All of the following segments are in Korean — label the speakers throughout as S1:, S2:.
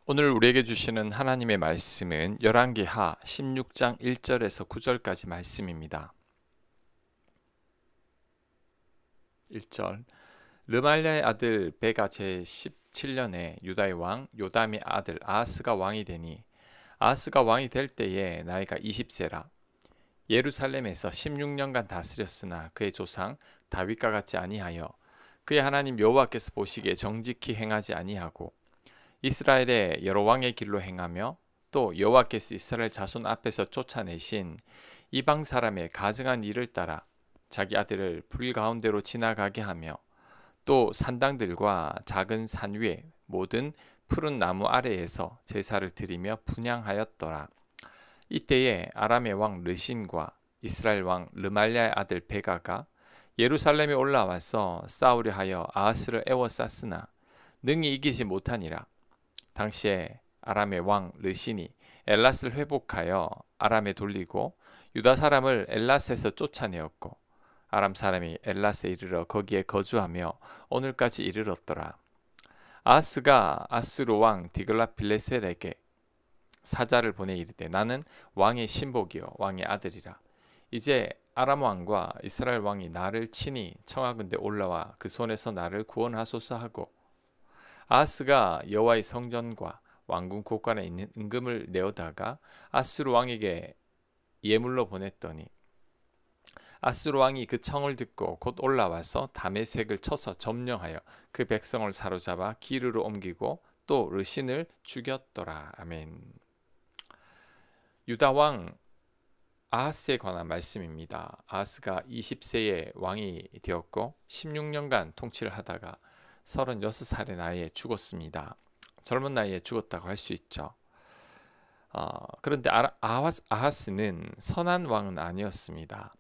S1: 오늘 우리에게 주시는 하나님의 말씀은 열왕기하 16장 1절에서 9절까지 말씀입니다. 1절 르말랴의 아들 베가 제17년에 유다의 왕 요담의 아들 아하스가 왕이 되니 아하스가 왕이 될 때에 나이가 20세라. 예루살렘에서 16년간 다스렸으나 그의 조상 다윗과 같지 아니하여 그의 하나님 여호와께서 보시기에 정직히 행하지 아니하고 이스라엘의 여러 왕의 길로 행하며 또 여호와께서 이스라엘 자손 앞에서 쫓아내신 이방 사람의 가증한 일을 따라 자기 아들을 불 가운데로 지나가게 하며 또 산당들과 작은 산 위에 모든 푸른 나무 아래에서 제사를 드리며 분향하였더라. 이때에 아람의 왕 르신과 이스라엘 왕 르말랴의 아들 베가가 예루살렘에 올라와서 싸우려 하여 아하스를 애워쌌으나 능히 이기지 못하니라. 당시에 아람의 왕 르신이 엘랏을 회복하여 아람에 돌리고 유다 사람을 엘랏에서 쫓아내었고 아람 사람이 엘랏에 이르러 거기에 거주하며 오늘까지 이르렀더라. 아하스가 아스루 왕 디글랏빌레셀에게 사자를 보내 이르되 나는 왕의 신복이요 왕의 아들이라. 이제 아람 왕과 이스라엘 왕이 나를 치니 청하건대 올라와 그 손에서 나를 구원하소서 하고 아하스가 여호와의 성전과 왕궁 곳간에 있는 은금을 내어다가 아수르 왕에게 예물로 보냈더니 아수르 왕이 그 청을 듣고 곧 올라와서 다메섹을 쳐서 점령하여 그 백성을 사로잡아 기르로 옮기고 또 르신을 죽였더라. 아멘. 유다 왕 아하스에 관한 말씀입니다. 아하스가 20세에 왕이 되었고 16년간 통치를 하다가 36살의 나이에 죽었습니다. 젊은 나이에 죽었다고 할 수 있죠. 그런데 아하스는 선한 왕은 아니었습니다.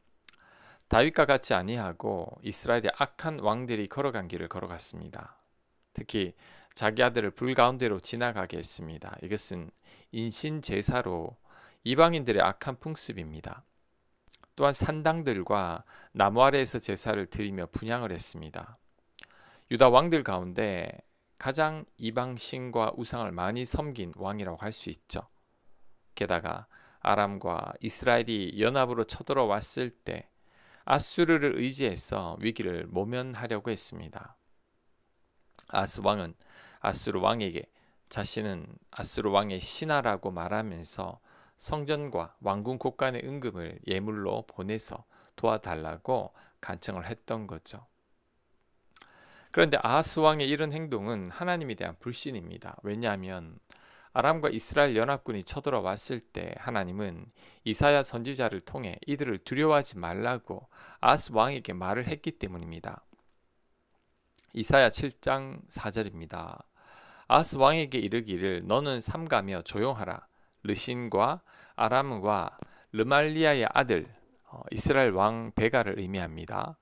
S1: 다윗과 같지 아니하고 이스라엘의 악한 왕들이 걸어간 길을 걸어갔습니다. 특히 자기 아들을 불 가운데로 지나가게 했습니다. 이것은 인신 제사로 이방인들의 악한 풍습입니다. 또한 산당들과 나무 아래에서 제사를 드리며 분향을 했습니다. 유다 왕들 가운데 가장 이방신과 우상을 많이 섬긴 왕이라고 할 수 있죠. 게다가 아람과 이스라엘이 연합으로 쳐들어왔을 때 아수르를 의지해서 위기를 모면하려고 했습니다. 아하스 왕은 아수르 왕에게 자신은 아수르 왕의 신하라고 말하면서 성전과 왕궁 곳간의 은금을 예물로 보내서 도와달라고 간청을 했던 거죠. 그런데 아하스 왕의 이런 행동은 하나님에 대한 불신입니다. 왜냐하면 아람과 이스라엘 연합군이 쳐들어왔을 때 하나님은 이사야 선지자를 통해 이들을 두려워하지 말라고 아하스 왕에게 말을 했기 때문입니다. 이사야 7장 4절입니다. 아하스 왕에게 이르기를 너는 삼가며 조용하라. 르신과 아람과 르말리아의 아들 이스라엘 왕 베가를 의미합니다.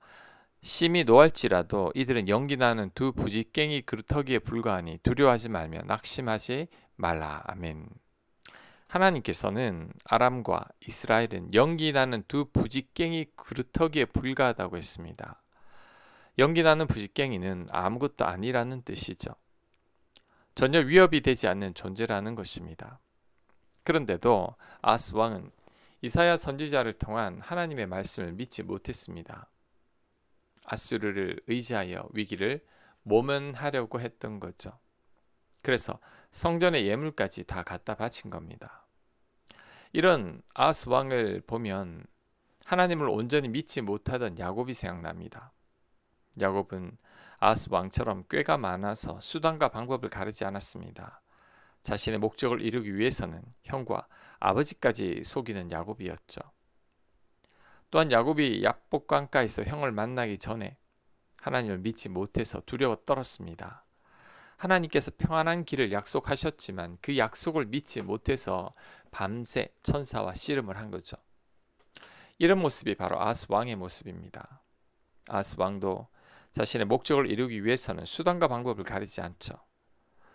S1: 심히 노할지라도 이들은 연기나는 두 부지깽이 그루터기에 불과하니 두려워하지 말며 낙심하지 말라. 아멘. 하나님께서는 아람과 이스라엘은 연기나는 두 부지깽이 그루터기에 불과하다고 했습니다. 연기나는 부지깽이는 아무것도 아니라는 뜻이죠. 전혀 위협이 되지 않는 존재라는 것입니다. 그런데도 아하스 왕은 이사야 선지자를 통한 하나님의 말씀을 믿지 못했습니다. 아수르를 의지하여 위기를 모면하려고 했던 거죠. 그래서 성전의 예물까지 다 갖다 바친 겁니다. 이런 아하스 왕을 보면 하나님을 온전히 믿지 못하던 야곱이 생각납니다. 야곱은 아하스 왕처럼 꾀가 많아서 수단과 방법을 가르지 않았습니다. 자신의 목적을 이루기 위해서는 형과 아버지까지 속이는 야곱이었죠. 또한 야곱이 약복강가에서 형을 만나기 전에 하나님을 믿지 못해서 두려워 떨었습니다. 하나님께서 평안한 길을 약속하셨지만 그 약속을 믿지 못해서 밤새 천사와 씨름을 한 거죠. 이런 모습이 바로 아하스 왕의 모습입니다. 아하스 왕도 자신의 목적을 이루기 위해서는 수단과 방법을 가리지 않죠.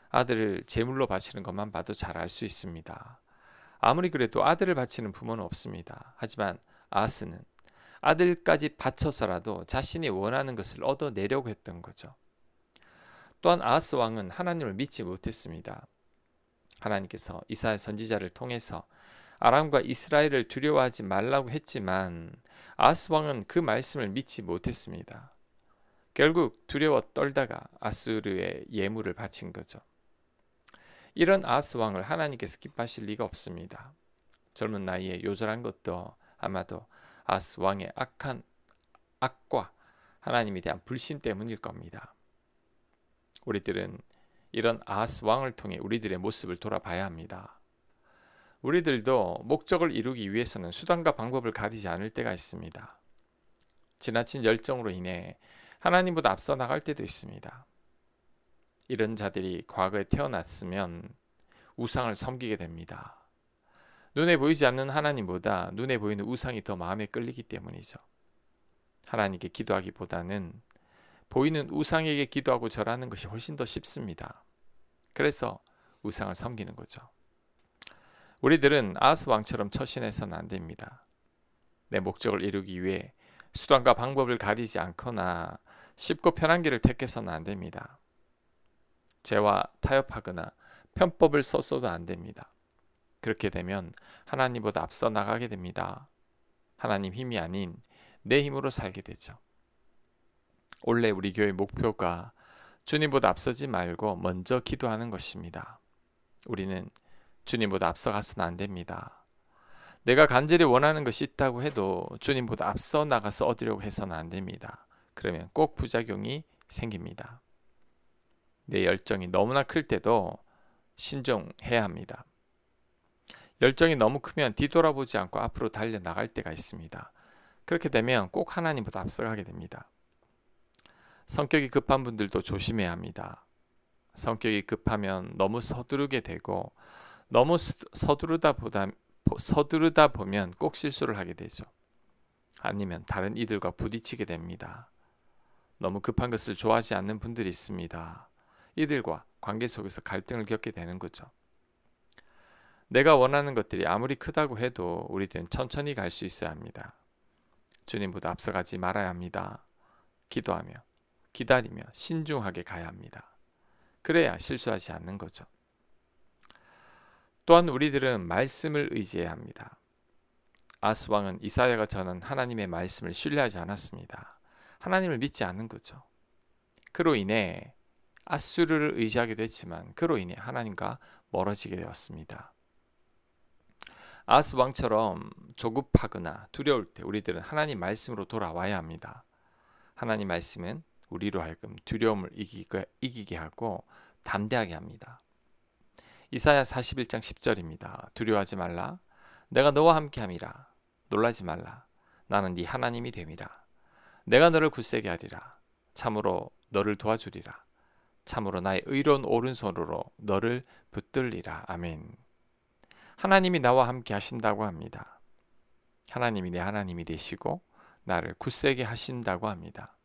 S1: 아들을 제물로 바치는 것만 봐도 잘 알 수 있습니다. 아무리 그래도 아들을 바치는 부모는 없습니다. 하지만 아하스는 아들까지 바쳐서라도 자신이 원하는 것을 얻어내려고 했던 거죠. 또한 아하스 왕은 하나님을 믿지 못했습니다. 하나님께서 이사야 선지자를 통해서 아람과 이스라엘을 두려워하지 말라고 했지만 아하스 왕은 그 말씀을 믿지 못했습니다. 결국 두려워 떨다가 아수르의 예물을 바친 거죠. 이런 아하스 왕을 하나님께서 기뻐하실 리가 없습니다. 젊은 나이에 요절한 것도 아마도 아하스 왕의 악과 하나님에 대한 불신 때문일 겁니다. 우리들은 이런 아하스 왕을 통해 우리들의 모습을 돌아봐야 합니다. 우리들도 목적을 이루기 위해서는 수단과 방법을 가리지 않을 때가 있습니다. 지나친 열정으로 인해 하나님보다 앞서 나갈 때도 있습니다. 이런 자들이 과거에 태어났으면 우상을 섬기게 됩니다. 눈에 보이지 않는 하나님보다 눈에 보이는 우상이 더 마음에 끌리기 때문이죠. 하나님께 기도하기보다는 보이는 우상에게 기도하고 절하는 것이 훨씬 더 쉽습니다. 그래서 우상을 섬기는 거죠. 우리들은 아하스 왕처럼 처신해서는 안 됩니다. 내 목적을 이루기 위해 수단과 방법을 가리지 않거나 쉽고 편한 길을 택해서는 안 됩니다. 죄와 타협하거나 편법을 써서도 안 됩니다. 그렇게 되면 하나님보다 앞서 나가게 됩니다. 하나님 힘이 아닌 내 힘으로 살게 되죠. 원래 우리 교회 목표가 주님보다 앞서지 말고 먼저 기도하는 것입니다. 우리는 주님보다 앞서가서는 안 됩니다. 내가 간절히 원하는 것이 있다고 해도 주님보다 앞서 나가서 얻으려고 해서는 안 됩니다. 그러면 꼭 부작용이 생깁니다. 내 열정이 너무나 클 때도 신중해야 합니다. 열정이 너무 크면 뒤돌아보지 않고 앞으로 달려나갈 때가 있습니다. 그렇게 되면 꼭 하나님보다 앞서가게 됩니다. 성격이 급한 분들도 조심해야 합니다. 성격이 급하면 너무 서두르게 되고 너무 서두르다 보면 꼭 실수를 하게 되죠. 아니면 다른 이들과 부딪히게 됩니다. 너무 급한 것을 좋아하지 않는 분들이 있습니다. 이들과 관계 속에서 갈등을 겪게 되는 거죠. 내가 원하는 것들이 아무리 크다고 해도 우리들은 천천히 갈 수 있어야 합니다. 주님보다 앞서가지 말아야 합니다. 기도하며 기다리며 신중하게 가야 합니다. 그래야 실수하지 않는 거죠. 또한 우리들은 말씀을 의지해야 합니다. 아하스 왕은 이사야가 전한 하나님의 말씀을 신뢰하지 않았습니다. 하나님을 믿지 않는 거죠. 그로 인해 아수르를 의지하게 됐지만 그로 인해 하나님과 멀어지게 되었습니다. 아하스 왕처럼 조급하거나 두려울 때 우리들은 하나님 말씀으로 돌아와야 합니다. 하나님 말씀은 우리로 하여금 두려움을 이기게 하고 담대하게 합니다. 이사야 41장 10절입니다. 두려워하지 말라. 내가 너와 함께함이라. 놀라지 말라. 나는 네 하나님이 됨이라. 내가 너를 굳세게 하리라. 참으로 너를 도와주리라. 참으로 나의 의로운 오른손으로 너를 붙들리라. 아멘. 하나님이 나와 함께 하신다고 합니다. 하나님이 내 하나님이 되시고 나를 굳세게 하신다고 합니다.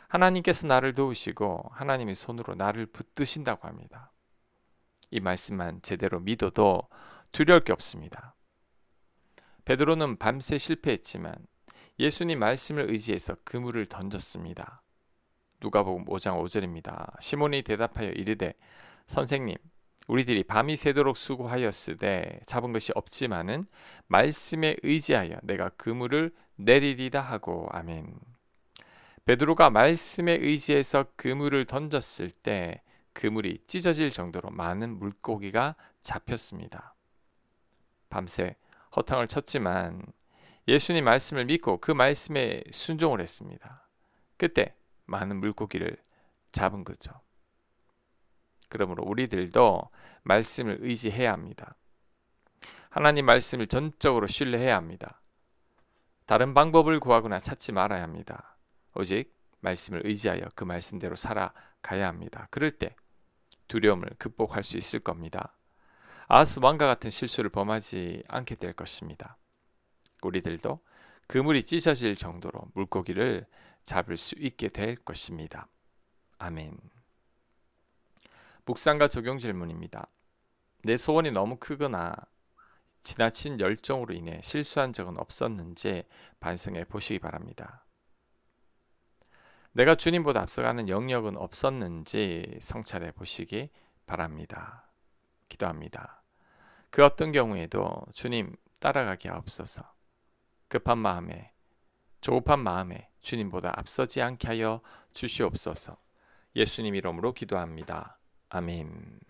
S1: 하나님께서 나를 도우시고 하나님의 손으로 나를 붙드신다고 합니다. 이 말씀만 제대로 믿어도 두려울 게 없습니다. 베드로는 밤새 실패했지만 예수님 말씀을 의지해서 그물을 던졌습니다. 누가복음 5장 5절입니다. 시몬이 대답하여 이르되 선생님 우리들이 밤이 새도록 수고하였으되 잡은 것이 없지만은 말씀에 의지하여 내가 그물을 내리리다 하고 아멘. 베드로가 말씀에 의지해서 그물을 던졌을 때 그물이 찢어질 정도로 많은 물고기가 잡혔습니다. 밤새 허탕을 쳤지만 예수님 말씀을 믿고 그 말씀에 순종을 했습니다. 그때 많은 물고기를 잡은 거죠. 그러므로 우리들도 말씀을 의지해야 합니다. 하나님 말씀을 전적으로 신뢰해야 합니다. 다른 방법을 구하거나 찾지 말아야 합니다. 오직 말씀을 의지하여 그 말씀대로 살아가야 합니다. 그럴 때 두려움을 극복할 수 있을 겁니다. 아하스 왕과 같은 실수를 범하지 않게 될 것입니다. 우리들도 그물이 찢어질 정도로 물고기를 잡을 수 있게 될 것입니다. 아멘. 묵상과 적용 질문입니다. 내 소원이 너무 크거나 지나친 열정으로 인해 실수한 적은 없었는지 반성해 보시기 바랍니다. 내가 주님보다 앞서가는 영역은 없었는지 성찰해 보시기 바랍니다. 기도합니다. 그 어떤 경우에도 주님 따라가게 하옵소서. 급한 마음에, 조급한 마음에 주님보다 앞서지 않게 하여 주시옵소서. 예수님 이름으로 기도합니다. 아멘.